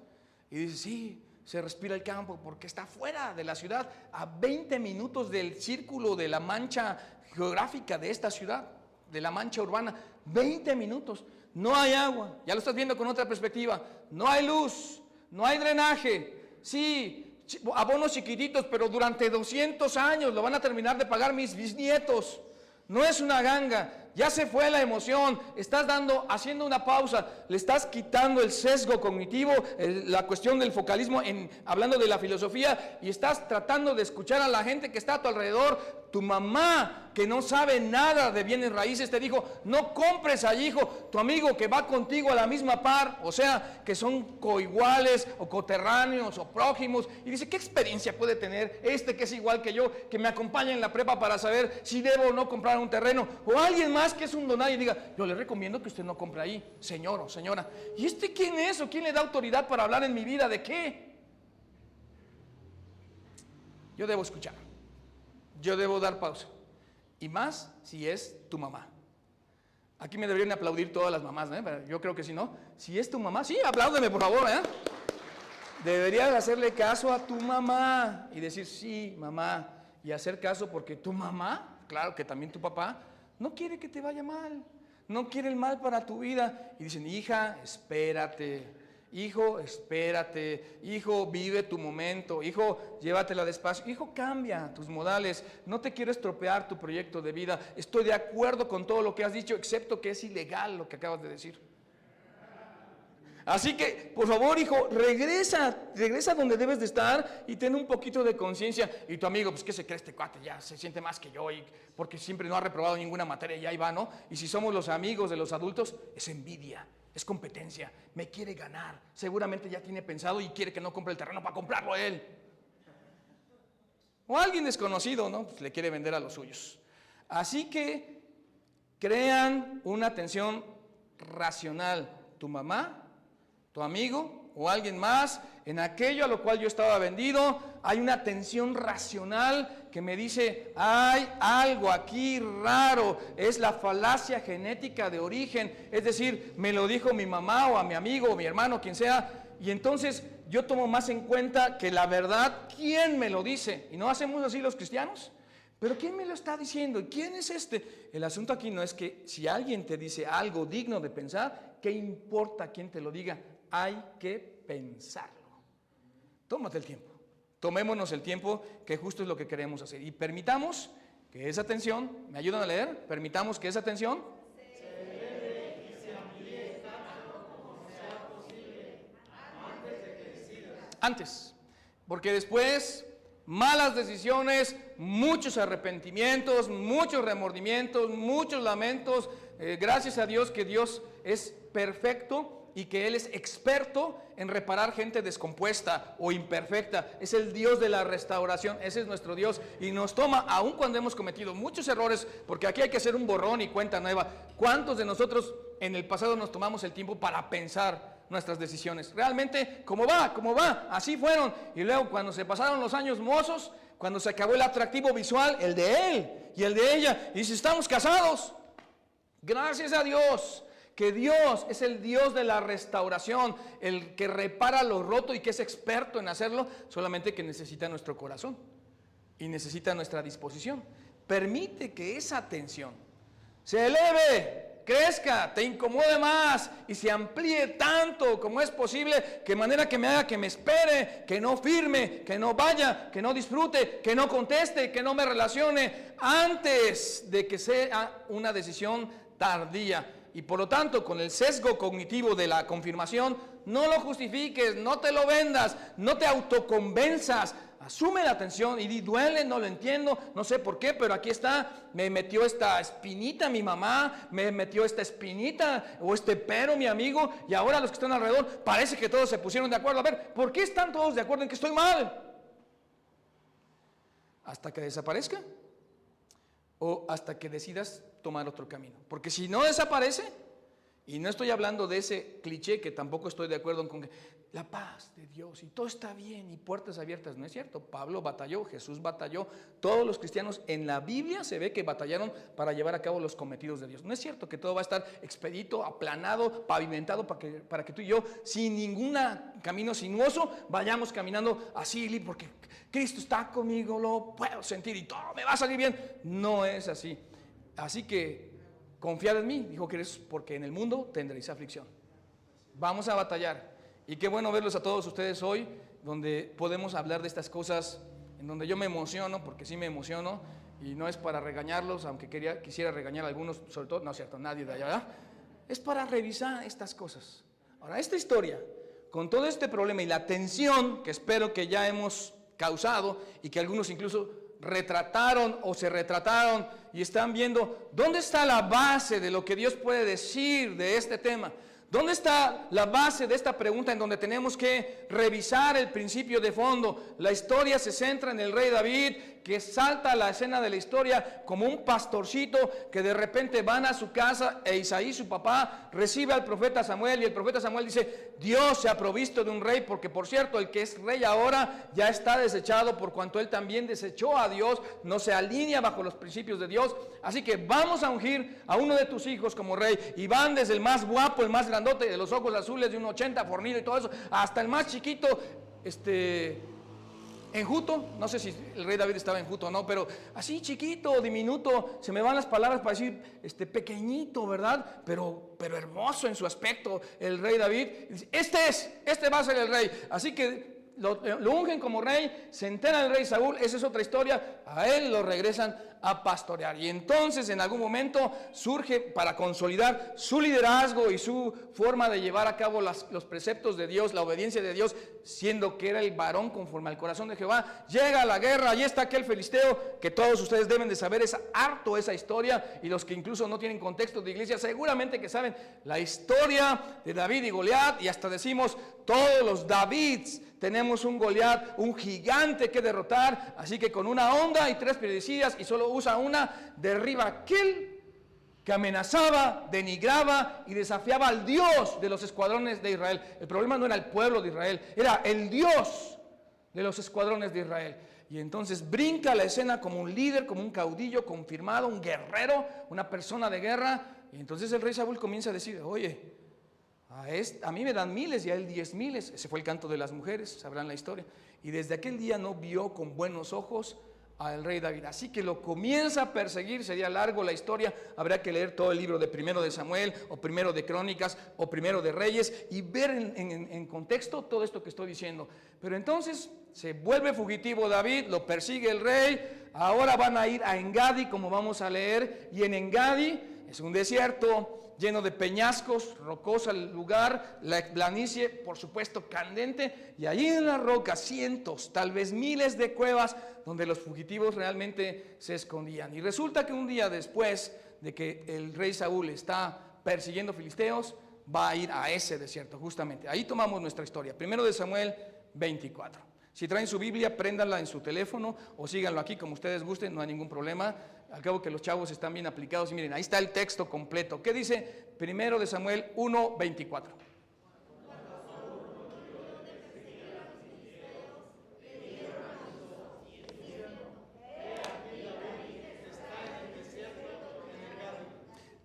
y dices, sí, se respira el campo porque está fuera de la ciudad, a 20 minutos del círculo de la mancha geográfica de esta ciudad, de la mancha urbana, 20 minutos, no hay agua, ya lo estás viendo con otra perspectiva, no hay luz, no hay drenaje, sí, abonos chiquititos, pero durante 200 años lo van a terminar de pagar mis bisnietos, no es una ganga. Ya se fue la emoción, estás haciendo una pausa, le estás quitando el sesgo cognitivo, la cuestión del focalismo, hablando de la filosofía, y estás tratando de escuchar a la gente que está a tu alrededor. Tu mamá, que no sabe nada de bienes raíces, te dijo, no compres allí, hijo. Tu amigo que va contigo a la misma par, o sea, que son coiguales o coterráneos o prójimos, y dice, ¿qué experiencia puede tener este que es igual que yo, que me acompaña en la prepa para saber si debo o no comprar un terreno? O alguien más que es un donado y diga, yo le recomiendo que usted no compre ahí, señor o señora. ¿Y este quién es o quién le da autoridad para hablar en mi vida? ¿De qué? Yo debo escuchar. Yo debo dar pausa. Y más si es tu mamá. Aquí me deberían aplaudir todas las mamás, ¿eh? Pero yo creo que si no. Si es tu mamá, sí, apláudeme por favor, ¿eh? Deberías hacerle caso a tu mamá y decir, sí, mamá. Y hacer caso porque tu mamá, claro que también tu papá, no quiere que te vaya mal. No quiere el mal para tu vida. Y dicen, hija, espérate. Hijo, espérate, hijo, vive tu momento, hijo, llévatela despacio, hijo, cambia tus modales, no te quiero estropear tu proyecto de vida, estoy de acuerdo con todo lo que has dicho, excepto que es ilegal lo que acabas de decir. Así que, por favor, hijo, regresa donde debes de estar y ten un poquito de conciencia. Y tu amigo, pues, ¿qué se cree este cuate? Ya se siente más que yo, porque siempre no ha reprobado ninguna materia y ahí va, ¿no? Y si somos los amigos de los adultos, es envidia. Es competencia, me quiere ganar, seguramente ya tiene pensado y quiere que no compre el terreno para comprarlo él. O alguien desconocido, ¿no? Pues le quiere vender a los suyos. Así que crean una tensión racional, tu mamá, tu amigo o alguien más, en aquello a lo cual yo estaba vendido, hay una tensión racional que me dice, hay algo aquí raro, es la falacia genética de origen, es decir, me lo dijo mi mamá o a mi amigo o mi hermano, quien sea, y entonces yo tomo más en cuenta que la verdad, ¿quién me lo dice? ¿Y no hacemos así los cristianos? ¿Pero quién me lo está diciendo? ¿Y quién es este? El asunto aquí no es que si alguien te dice algo digno de pensar, ¿qué importa quién te lo diga? Hay que pensarlo. Tómate el tiempo. Tomémonos el tiempo, que justo es lo que queremos hacer. Y permitamos que esa tensión, ¿me ayudan a leer? Permitamos que esa tensión se eleve y se amplíe tanto como sea posible antes de que decidas. Antes, porque después malas decisiones, muchos arrepentimientos, muchos remordimientos, muchos lamentos. Gracias a Dios que Dios es perfecto y que Él es experto en reparar gente descompuesta o imperfecta. Es el Dios de la restauración, ese es nuestro Dios, y nos toma, aun cuando hemos cometido muchos errores, porque aquí hay que hacer un borrón y cuenta nueva. ¿Cuántos de nosotros en el pasado nos tomamos el tiempo para pensar nuestras decisiones? Realmente, ¿cómo va? Así fueron. Y luego cuando se pasaron los años mozos, cuando se acabó el atractivo visual, el de él y el de ella, y si estamos casados, gracias a Dios, que Dios es el Dios de la restauración, el que repara lo roto y que es experto en hacerlo, solamente que necesita nuestro corazón y necesita nuestra disposición. Permite que esa tensión se eleve, crezca, te incomode más y se amplíe tanto como es posible, que manera que me haga que me espere, que no firme, que no vaya, que no disfrute, que no conteste, que no me relacione antes de que sea una decisión tardía. Y por lo tanto, con el sesgo cognitivo de la confirmación, no lo justifiques, no te lo vendas, no te autoconvenzas. Asume la tensión y di, duele, no lo entiendo, no sé por qué, pero aquí está, me metió esta espinita mi mamá, me metió esta espinita o este pero mi amigo, y ahora los que están alrededor, parece que todos se pusieron de acuerdo. A ver, ¿por qué están todos de acuerdo en que estoy mal? Hasta que desaparezca o hasta que decidas tomar otro camino. Porque si no desaparece, y no estoy hablando de ese cliché que tampoco estoy de acuerdo con que la paz de Dios y todo está bien y puertas abiertas. No es cierto. Pablo batalló, Jesús batalló, todos los cristianos en la Biblia se ve que batallaron para llevar a cabo los cometidos de Dios. No es cierto que todo va a estar expedito, aplanado, pavimentado para que tú y yo, sin ningún camino sinuoso, vayamos caminando así, porque Cristo está conmigo, lo puedo sentir y todo me va a salir bien. No es así. Así que confiad en mí, dijo que es porque en el mundo tendréis aflicción. Vamos a batallar. Y qué bueno verlos a todos ustedes hoy, donde podemos hablar de estas cosas, en donde yo me emociono, porque sí me emociono, y no es para regañarlos, aunque quisiera regañar a algunos, sobre todo, no es cierto, nadie de allá, ¿verdad? Es para revisar estas cosas. Ahora, esta historia, con todo este problema y la tensión que espero que ya hemos causado, y que algunos incluso retrataron o se retrataron, y están viendo, ¿dónde está la base de lo que Dios puede decir de este tema? ¿Dónde está la base de esta pregunta en donde tenemos que revisar el principio de fondo? La historia se centra en el rey David, que salta a la escena de la historia como un pastorcito que de repente van a su casa e Isaí, su papá, recibe al profeta Samuel y el profeta Samuel dice, Dios se ha provisto de un rey, porque por cierto, el que es rey ahora ya está desechado por cuanto él también desechó a Dios, no se alinea bajo los principios de Dios, así que vamos a ungir a uno de tus hijos como rey, y van desde el más guapo, el más grandote, de los ojos azules de un 80, fornido y todo eso, hasta el más chiquito, enjuto, no sé si el rey David estaba enjuto o no, pero así chiquito, diminuto, se me van las palabras para decir, pequeñito, ¿verdad? Pero hermoso en su aspecto, el rey David, dice, este va a ser el rey, así que lo ungen como rey, se entera el rey Saúl, esa es otra historia, a él lo regresan a pastorear, y entonces en algún momento surge para consolidar su liderazgo y su forma de llevar a cabo los preceptos de Dios, la obediencia de Dios, siendo que era el varón conforme al corazón de Jehová, llega a la guerra, allí está aquel filisteo, que todos ustedes deben de saber, es harto esa historia, y los que incluso no tienen contexto de iglesia, seguramente que saben la historia de David y Goliat, y hasta decimos, todos los Davids tenemos un Goliat, un gigante que derrotar, así que con una honda y 3 piedrecillas, y solo usa una, derriba aquel que amenazaba, denigraba y desafiaba al Dios de los escuadrones de Israel. El problema no era el pueblo de Israel, era el Dios de los escuadrones de Israel. Y entonces brinca la escena como un líder, como un caudillo confirmado, un guerrero, una persona de guerra. Y entonces el rey Saúl comienza a decir, oye, a mí me dan miles y a él 10,000. Ese fue el canto de las mujeres, sabrán la historia. Y desde aquel día no vio con buenos ojos al rey David, así que lo comienza a perseguir. Sería largo la historia, habría que leer todo el libro de Primero de Samuel, o Primero de Crónicas, o Primero de Reyes, y ver en contexto todo esto que estoy diciendo. Pero entonces se vuelve fugitivo David, lo persigue el rey, ahora van a ir a Engadi, como vamos a leer, y en Engadi es un desierto lleno de peñascos, rocoso el lugar, la planicie, por supuesto, candente, y allí en la roca cientos, tal vez miles de cuevas donde los fugitivos realmente se escondían. Y resulta que un día después de que el rey Saúl está persiguiendo filisteos, va a ir a ese desierto, justamente. Ahí tomamos nuestra historia. Primero de Samuel 24. Si traen su Biblia, préndanla en su teléfono o síganlo aquí como ustedes gusten, no hay ningún problema. Al cabo que los chavos están bien aplicados. Y miren, ahí está el texto completo. ¿Qué dice? Primero de Samuel 1:24.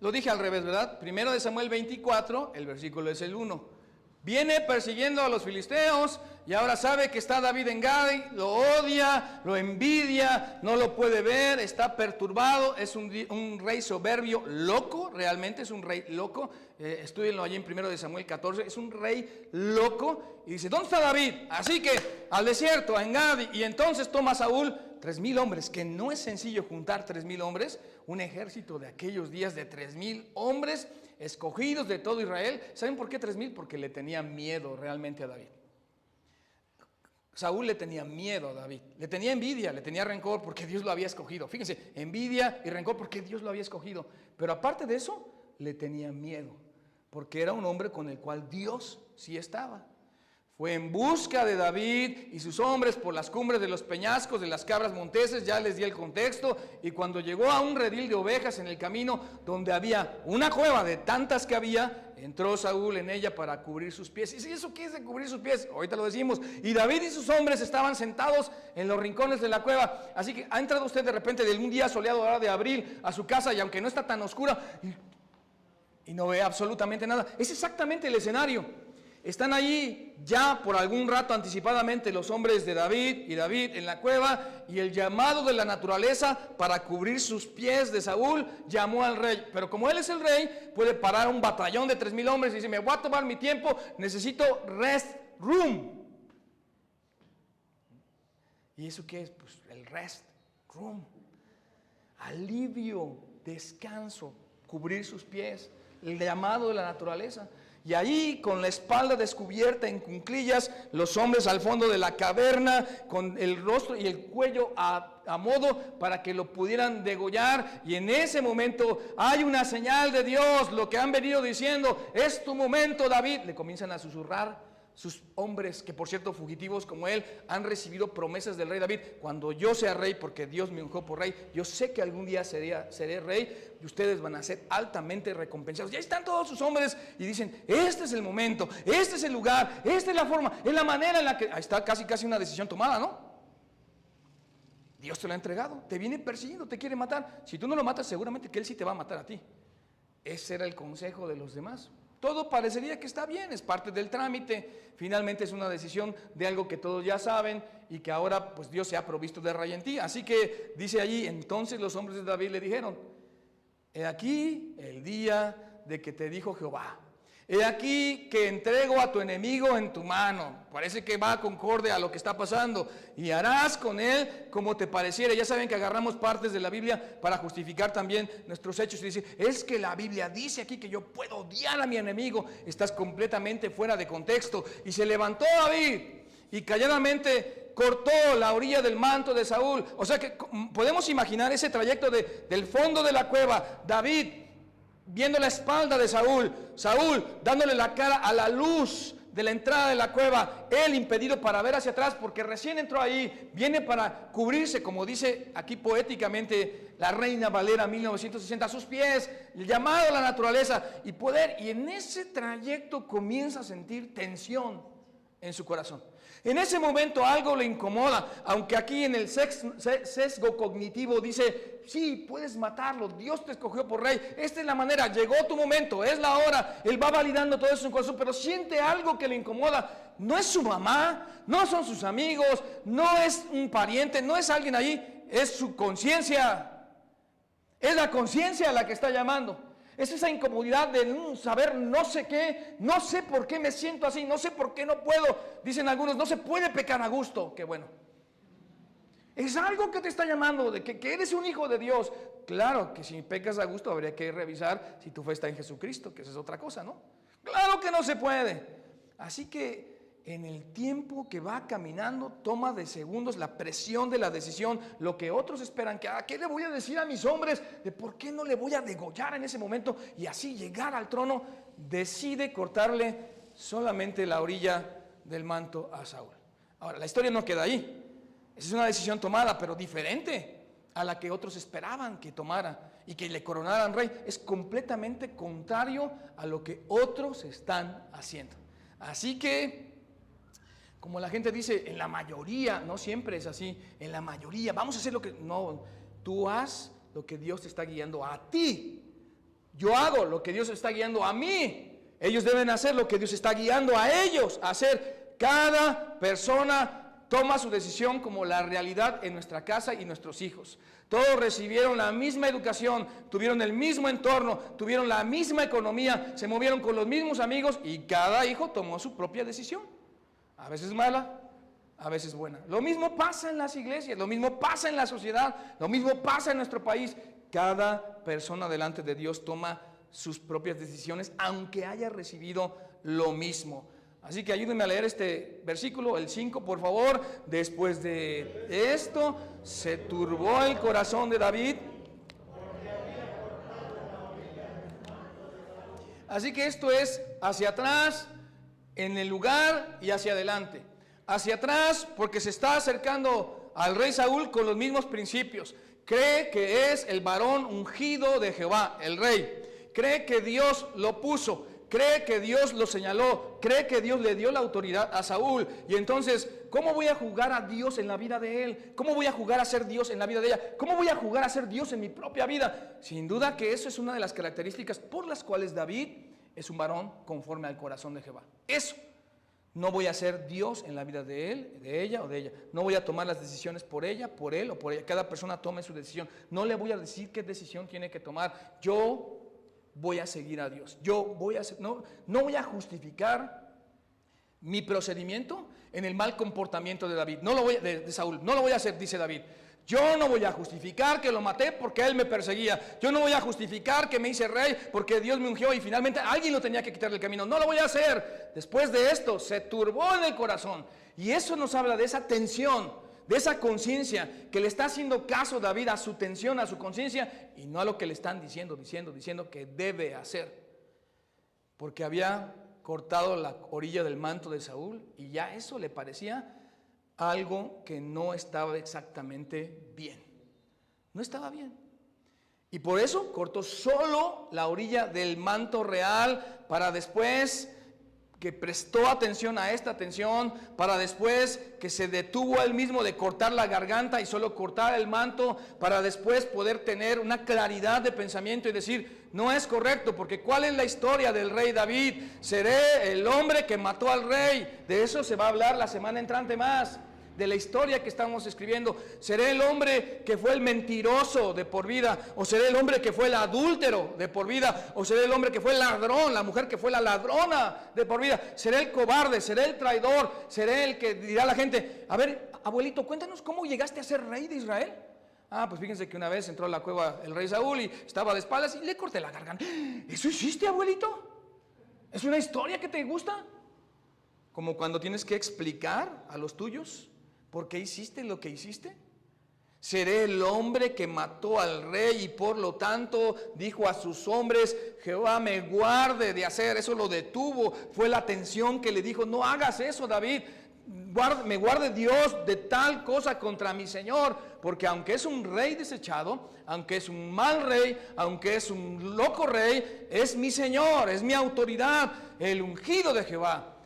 Lo dije al revés, ¿verdad? Primero de Samuel 24, el versículo es el 1. Viene persiguiendo a los filisteos y ahora sabe que está David en Gadi, lo odia, lo envidia, no lo puede ver, está perturbado, es un rey soberbio, loco, realmente es un rey loco. Estúdienlo allí en 1 de Samuel 14, es un rey loco y dice, ¿dónde está David? Así que al desierto, a Engadi, y entonces toma Saúl 3,000 hombres, que no es sencillo juntar 3,000 hombres, un ejército de aquellos días de 3,000 hombres escogidos de todo Israel. ¿Saben por qué 3,000? Porque le tenía miedo realmente a David. Saúl le tenía miedo a David, le tenía envidia, le tenía rencor porque Dios lo había escogido. Fíjense, envidia y rencor porque Dios lo había escogido. Pero aparte de eso, le tenía miedo porque era un hombre con el cual Dios sí estaba. Fue en busca de David y sus hombres por las cumbres de los peñascos, de las cabras monteses, ya les di el contexto, y cuando llegó a un redil de ovejas en el camino donde había una cueva de tantas que había, entró Saúl en ella para cubrir sus pies. ¿Y eso qué es de cubrir sus pies? Ahorita lo decimos. Y David y sus hombres estaban sentados en los rincones de la cueva. Así que ha entrado usted de repente de un día soleado ahora de abril a su casa, y aunque no está tan oscura y no ve absolutamente nada, es exactamente el escenario. Están allí ya por algún rato anticipadamente los hombres de David y David en la cueva, y el llamado de la naturaleza para cubrir sus pies de Saúl llamó al rey. Pero como él es el rey, puede parar un batallón de 3,000 hombres y dice: me voy a tomar mi tiempo, necesito rest room. ¿Y eso qué es? Pues el rest room, alivio, descanso, cubrir sus pies, el llamado de la naturaleza. Y ahí, con la espalda descubierta en cuclillas, los hombres al fondo de la caverna, con el rostro y el cuello a modo para que lo pudieran degollar. Y en ese momento hay una señal de Dios, lo que han venido diciendo: es tu momento, David. Le comienzan a susurrar sus hombres, que por cierto, fugitivos como él, han recibido promesas del rey David: cuando yo sea rey, porque Dios me ungió por rey, yo sé que algún día seré rey, y ustedes van a ser altamente recompensados. Ya están todos sus hombres y dicen: este es el momento, este es el lugar, esta es la forma, es la manera en la que... Ahí está casi una decisión tomada, ¿no? Dios te lo ha entregado, te viene persiguiendo, te quiere matar. Si tú no lo matas, seguramente que él sí te va a matar a ti. Ese era el consejo de los demás. Todo parecería que está bien, es parte del trámite. Finalmente es una decisión de algo que todos ya saben y que ahora pues Dios se ha provisto de rey en ti. Así que dice allí: entonces los hombres de David le dijeron: he aquí el día de que te dijo Jehová, he aquí que entrego a tu enemigo en tu mano. Parece que va concorde a lo que está pasando. Y harás con él como te pareciera. Ya saben que agarramos partes de la Biblia para justificar también nuestros hechos. Y dice: es que la Biblia dice aquí que yo puedo odiar a mi enemigo. Estás completamente fuera de contexto. Y se levantó David y calladamente cortó la orilla del manto de Saúl. O sea que podemos imaginar ese trayecto del fondo de la cueva, David viendo la espalda de Saúl, Saúl dándole la cara a la luz de la entrada de la cueva, él impedido para ver hacia atrás porque recién entró ahí, viene para cubrirse, como dice aquí poéticamente la Reina Valera 1960, a sus pies, el llamado a la naturaleza y poder. Y en ese trayecto comienza a sentir tensión en su corazón. En ese momento algo le incomoda, aunque aquí en el sesgo cognitivo dice: sí, puedes matarlo, Dios te escogió por rey, esta es la manera, llegó tu momento, es la hora. Él va validando todo eso en su corazón, pero siente algo que le incomoda. No es su mamá, no son sus amigos, no es un pariente, no es alguien ahí, es su conciencia. Es la conciencia la que está llamando. Es esa incomodidad de saber no sé qué, no sé por qué me siento así, no sé por qué no puedo. Dicen algunos: no se puede pecar a gusto. Qué bueno. Es algo que te está llamando, de que eres un hijo de Dios. Claro que si pecas a gusto habría que revisar si tu fe está en Jesucristo, que esa es otra cosa, ¿no? Claro que no se puede. Así que en el tiempo que va caminando, toma de segundos la presión de la decisión, lo que otros esperan que haga. ¿Qué le voy a decir a mis hombres? ¿De por qué no le voy a degollar en ese momento y así llegar al trono? Decide cortarle solamente la orilla del manto a Saúl. Ahora, la historia no queda ahí. Esa es una decisión tomada, pero diferente a la que otros esperaban que tomara y que le coronaran rey. Es completamente contrario a lo que otros están haciendo. Así que, como la gente dice, en la mayoría, no siempre es así, en la mayoría, vamos a hacer lo que... No, tú haz lo que Dios te está guiando a ti. Yo hago lo que Dios está guiando a mí. Ellos deben hacer lo que Dios está guiando a ellos a hacer. Cada persona toma su decisión como la realidad en nuestra casa y nuestros hijos. Todos recibieron la misma educación, tuvieron el mismo entorno, tuvieron la misma economía, se movieron con los mismos amigos y cada hijo tomó su propia decisión. A veces mala, a veces buena. Lo mismo pasa en las iglesias, lo mismo pasa en la sociedad, lo mismo pasa en nuestro país. Cada persona delante de Dios toma sus propias decisiones, aunque haya recibido lo mismo. Así que ayúdenme a leer este versículo, el 5, por favor. Después de esto, se turbó el corazón de David. Así que esto es hacia atrás en el lugar y hacia adelante. Hacia atrás porque se está acercando al rey Saúl con los mismos principios. Cree que es el varón ungido de Jehová, el rey. Cree que Dios lo puso. cree que Dios lo señaló, cree que Dios le dio la autoridad a Saúl. Y entonces, ¿cómo voy a jugar a Dios en la vida de él? ¿Cómo voy a jugar a ser Dios en la vida de ella? ¿Cómo voy a jugar a ser Dios en mi propia vida? Sin duda que eso es una de las características por las cuales David es un varón conforme al corazón de Jehová. Eso. No voy a ser Dios en la vida de él, de ella o de ella. No voy a tomar las decisiones por ella, por él o por ella. Cada persona tome su decisión. No le voy a decir qué decisión tiene que tomar. Yo voy a seguir a Dios. Yo voy a no voy a justificar mi procedimiento en el mal comportamiento de David. No lo voy de Saúl. No lo voy a hacer, dice David. Yo no voy a justificar que lo maté porque él me perseguía. Yo no voy a justificar que me hice rey porque Dios me ungió y finalmente alguien lo tenía que quitar del camino. No lo voy a hacer. Después de esto se turbó en el corazón. Y eso nos habla de esa tensión, de esa conciencia que le está haciendo caso David a su tensión, a su conciencia y no a lo que le están diciendo que debe hacer. Porque había cortado la orilla del manto de Saúl y ya eso le parecía algo que no estaba exactamente bien. No estaba bien. Y por eso cortó solo la orilla del manto real para después que prestó atención a esta tensión, para después que se detuvo él mismo de cortar la garganta y solo cortar el manto, para después poder tener una claridad de pensamiento y decir, no es correcto, porque ¿cuál es la historia del rey David? Seré el hombre que mató al rey. De eso se va a hablar la semana entrante más, de la historia que estamos escribiendo. Seré el hombre que fue el mentiroso de por vida, o seré el hombre que fue el adúltero de por vida, o seré el hombre que fue el ladrón, la mujer que fue la ladrona de por vida. Seré el cobarde, seré el traidor, seré el que dirá a la gente, a ver, abuelito, cuéntanos cómo llegaste a ser rey de Israel. Pues fíjense que una vez entró a la cueva el rey Saúl y estaba de espaldas y le corté la garganta. ¿Eso hiciste, abuelito? ¿Es una historia que te gusta? Como cuando tienes que explicar a los tuyos ¿por qué hiciste lo que hiciste? Seré el hombre que mató al rey y por lo tanto dijo a sus hombres, Jehová me guarde de hacer, eso lo detuvo, fue la tensión que le dijo, no hagas eso, David, me guarde Dios de tal cosa contra mi Señor, porque aunque es un rey desechado, aunque es un mal rey, aunque es un loco rey, es mi Señor, es mi autoridad, el ungido de Jehová.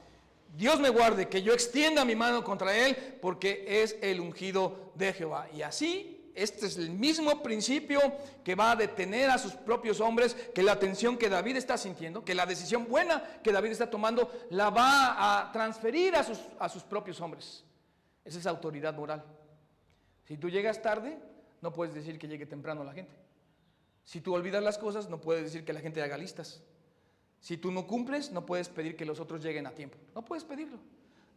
Dios me guarde que yo extienda mi mano contra él porque es el ungido de Jehová. Y así, este es el mismo principio que va a detener a sus propios hombres, que la tensión que David está sintiendo, que la decisión buena que David está tomando, la va a transferir a sus propios hombres. Esa es autoridad moral. Si tú llegas tarde, no puedes decir que llegue temprano la gente. Si tú olvidas las cosas, no puedes decir que la gente haga listas. Si tú no cumples, no puedes pedir que los otros lleguen a tiempo. No puedes pedirlo.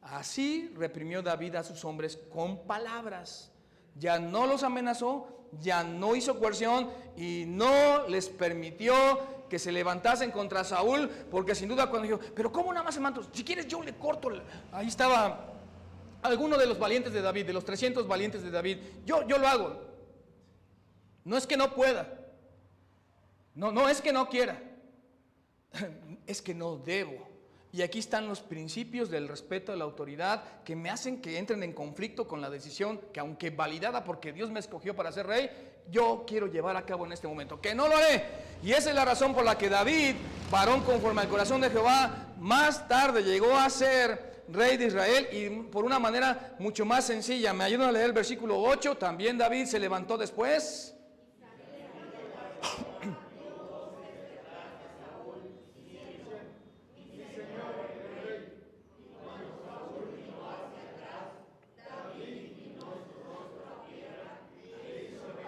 Así reprimió David a sus hombres con palabras. Ya no los amenazó, ya no hizo coerción y no les permitió que se levantasen contra Saúl, porque sin duda cuando dijo, pero ¿cómo nada más el manto? Si quieres yo le corto. Ahí estaba alguno de los valientes de David, de los 300 valientes de David. Yo lo hago. No es que no pueda. No es que no quiera. Es que no debo. Y aquí están los principios del respeto a la autoridad que me hacen que entren en conflicto con la decisión que, aunque validada porque Dios me escogió para ser rey, yo quiero llevar a cabo en este momento, que no lo haré. Y esa es la razón por la que David, varón conforme al corazón de Jehová, más tarde llegó a ser rey de Israel y por una manera mucho más sencilla. Me ayudan a leer el versículo 8. También David se levantó después.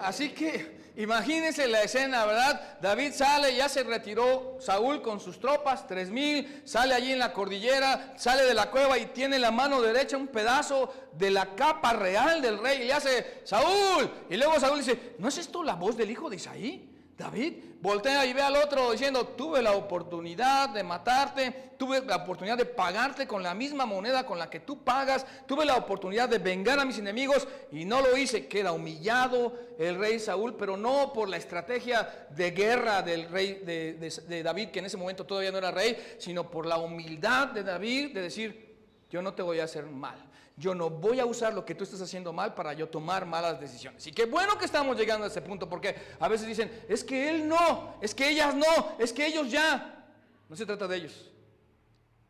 Así que imagínense la escena, ¿verdad? David sale, ya se retiró Saúl con sus tropas, 3,000, sale allí en la cordillera, sale de la cueva y tiene en la mano derecha un pedazo de la capa real del rey y le hace, Saúl, y luego Saúl dice, ¿no es esto la voz del hijo de Isaí? David voltea y ve al otro diciendo, tuve la oportunidad de matarte, tuve la oportunidad de pagarte con la misma moneda con la que tú pagas, tuve la oportunidad de vengar a mis enemigos y no lo hice. Queda humillado el rey Saúl, pero no por la estrategia de guerra del rey de David, que en ese momento todavía no era rey, sino por la humildad de David de decir, yo no te voy a hacer mal. Yo no voy a usar lo que tú estás haciendo mal para yo tomar malas decisiones. Y qué bueno que estamos llegando a ese punto, porque a veces dicen, es que él no, es que ellas no, es que ellos ya. No se trata de ellos,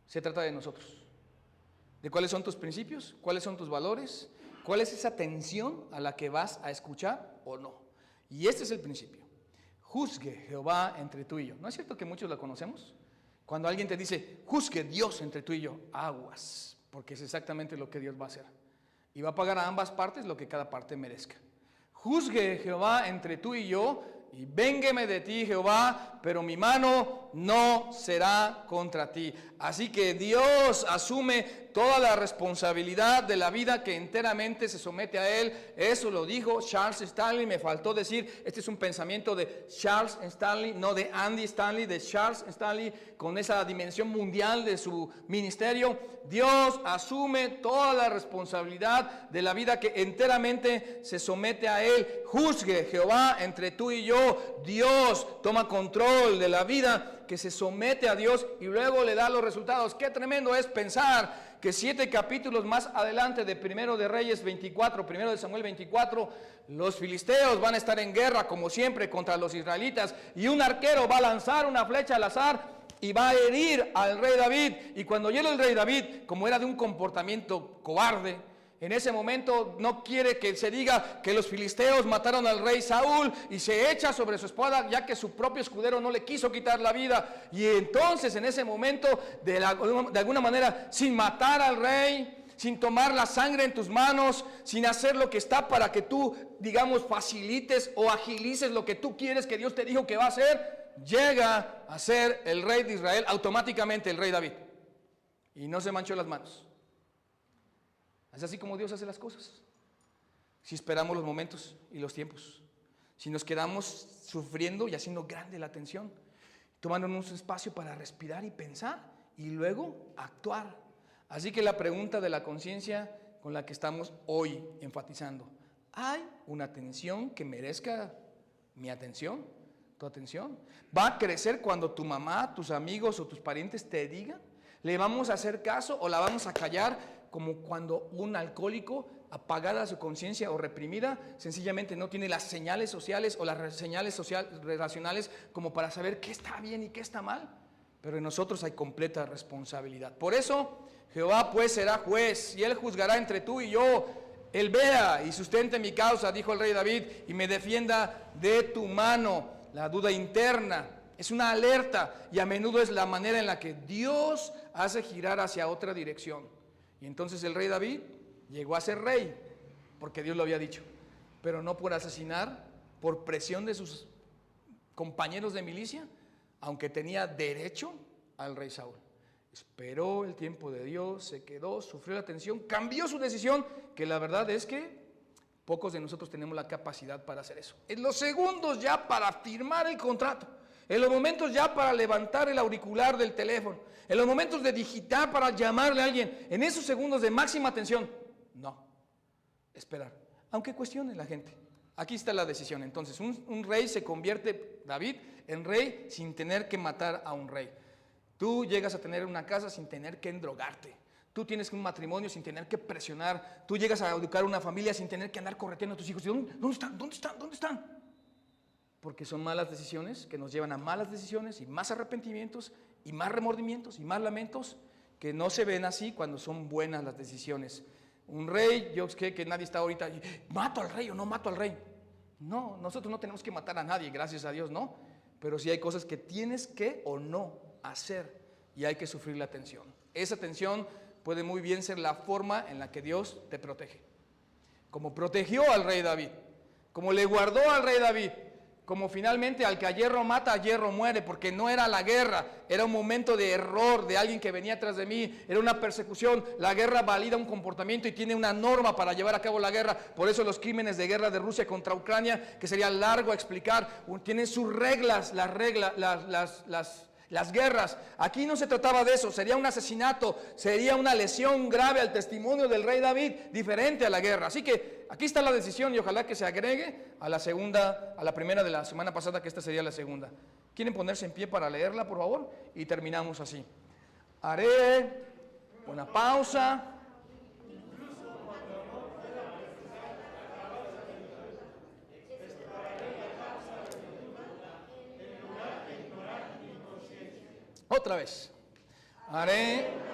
se trata de nosotros. De cuáles son tus principios, cuáles son tus valores, cuál es esa atención a la que vas a escuchar o no. Y este es el principio. Juzgue Jehová entre tú y yo. ¿No es cierto que muchos la conocemos? Cuando alguien te dice, juzgue Dios entre tú y yo, aguas, porque es exactamente lo que Dios va a hacer. Y va a pagar a ambas partes lo que cada parte merezca. Juzgue Jehová entre tú y yo, y véngueme de ti, Jehová, pero mi mano no será contra ti. Así que Dios asume toda la responsabilidad de la vida, que enteramente se somete a Él. Eso lo dijo Charles Stanley. Me faltó decir, este es un pensamiento de Charles Stanley, no de Andy Stanley, de Charles Stanley, con esa dimensión mundial de su ministerio. Dios asume toda la responsabilidad de la vida, que enteramente se somete a Él. Juzgue Jehová entre tú y yo. Dios toma control de la vida que se somete a Dios y luego le da los resultados. Qué tremendo es pensar que 7 capítulos más adelante de Primero de Reyes 24, Primero de Samuel 24, los filisteos van a estar en guerra como siempre contra los israelitas, y un arquero va a lanzar una flecha al azar y va a herir al rey David. Y cuando hiere el rey David, como era de un comportamiento cobarde, en ese momento no quiere que se diga que los filisteos mataron al rey Saúl, y se echa sobre su espada, ya que su propio escudero no le quiso quitar la vida. Y entonces en ese momento, de alguna manera, sin matar al rey, sin tomar la sangre en tus manos, sin hacer lo que está para que tú, digamos, facilites o agilices lo que tú quieres que Dios te dijo que va a hacer, llega a ser el rey de Israel automáticamente, el rey David. Y no se manchó las manos. Es así como Dios hace las cosas. Si esperamos los momentos y los tiempos, si nos quedamos sufriendo y haciendo grande la tensión, tomándonos un espacio para respirar y pensar y luego actuar. Así que la pregunta de la conciencia con la que estamos hoy enfatizando: ¿hay una tensión que merezca mi atención, tu atención? ¿Va a crecer cuando tu mamá, tus amigos o tus parientes te digan? ¿Le vamos a hacer caso o la vamos a callar? Como cuando un alcohólico, apagada su conciencia o reprimida, sencillamente no tiene las señales sociales o las señales relacionales como para saber qué está bien y qué está mal. Pero en nosotros hay completa responsabilidad. Por eso Jehová pues será juez, y Él juzgará entre tú y yo. Él vea y sustente mi causa, dijo el rey David, y me defienda de tu mano. La duda interna es una alerta, y a menudo es la manera en la que Dios hace girar hacia otra dirección. Y entonces el rey David llegó a ser rey porque Dios lo había dicho, pero no por asesinar, por presión de sus compañeros de milicia, aunque tenía derecho al rey Saúl. Esperó el tiempo de Dios, se quedó, sufrió la tensión, cambió su decisión, que la verdad es que pocos de nosotros tenemos la capacidad para hacer eso. En los segundos ya para firmar el contrato, en los momentos ya para levantar el auricular del teléfono, en los momentos de digitar para llamarle a alguien, en esos segundos de máxima atención, no, esperar, aunque cuestione la gente. Aquí está la decisión. Entonces un rey se convierte, David, en rey sin tener que matar a un rey. Tú llegas a tener una casa sin tener que endrogarte. Tú tienes un matrimonio sin tener que presionar. Tú llegas a educar una familia sin tener que andar correteando a tus hijos. ¿Dónde están? ¿Dónde están? ¿Dónde están? Porque son malas decisiones que nos llevan a malas decisiones y más arrepentimientos y más remordimientos y más lamentos, que no se ven así cuando son buenas las decisiones. Un rey, yo sé que nadie está ahorita, ¿mato al rey o no mato al rey? No, nosotros no tenemos que matar a nadie, gracias a Dios, no. Pero sí hay cosas que tienes que o no hacer, y hay que sufrir la tensión. Esa tensión puede muy bien ser la forma en la que Dios te protege. Como protegió al rey David, como le guardó al rey David, como finalmente al que a hierro mata, a hierro muere, porque no era la guerra, era un momento de error de alguien que venía atrás de mí, era una persecución. La guerra valida un comportamiento y tiene una norma para llevar a cabo la guerra. Por eso los crímenes de guerra de Rusia contra Ucrania, que sería largo a explicar, tienen sus reglas, las guerras. Aquí no se trataba de eso, sería un asesinato, sería una lesión grave al testimonio del rey David, diferente a la guerra. Así que aquí está la decisión, y ojalá que se agregue a la primera de la semana pasada, que esta sería la segunda. ¿Quieren ponerse en pie para leerla, por favor? Y terminamos así. Haré una pausa. Otra vez. Haré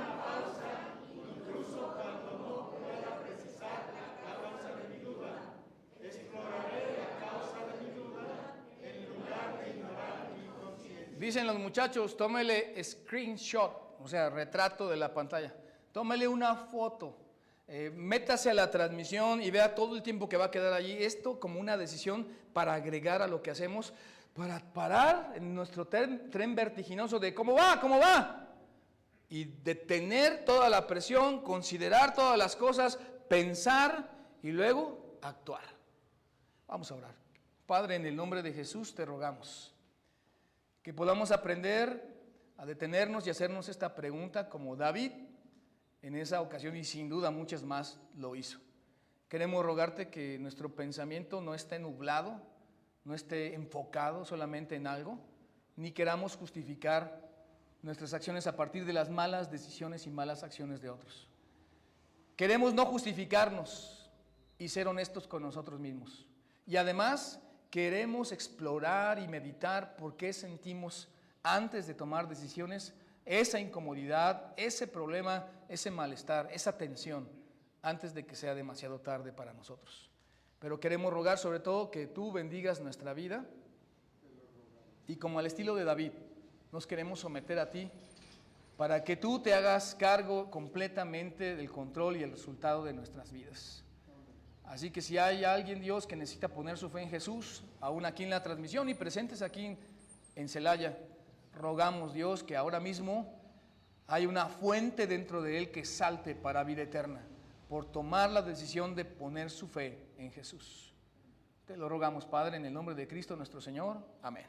Dicen los muchachos, tómele screenshot, o sea, retrato de la pantalla. Tómele una foto, métase a la transmisión y vea todo el tiempo que va a quedar allí. Esto como una decisión para agregar a lo que hacemos, para parar en nuestro tren vertiginoso de ¿cómo va? Y detener toda la presión, considerar todas las cosas, pensar y luego actuar. Vamos a orar. Padre, en el nombre de Jesús te rogamos que podamos aprender a detenernos y hacernos esta pregunta como David en esa ocasión y sin duda muchas más lo hizo. Queremos rogarte que nuestro pensamiento no esté nublado, no esté enfocado solamente en algo, ni queramos justificar nuestras acciones a partir de las malas decisiones y malas acciones de otros. Queremos no justificarnos y ser honestos con nosotros mismos. Y además queremos explorar y meditar por qué sentimos antes de tomar decisiones esa incomodidad, ese problema, ese malestar, esa tensión, antes de que sea demasiado tarde para nosotros. Pero queremos rogar sobre todo que tú bendigas nuestra vida y como al estilo de David, nos queremos someter a ti para que tú te hagas cargo completamente del control y el resultado de nuestras vidas. Así que si hay alguien, Dios, que necesita poner su fe en Jesús, aún aquí en la transmisión y presentes aquí en Celaya, rogamos, Dios, que ahora mismo hay una fuente dentro de él que salte para vida eterna por tomar la decisión de poner su fe en Jesús. Te lo rogamos, Padre, en el nombre de Cristo nuestro Señor. Amén.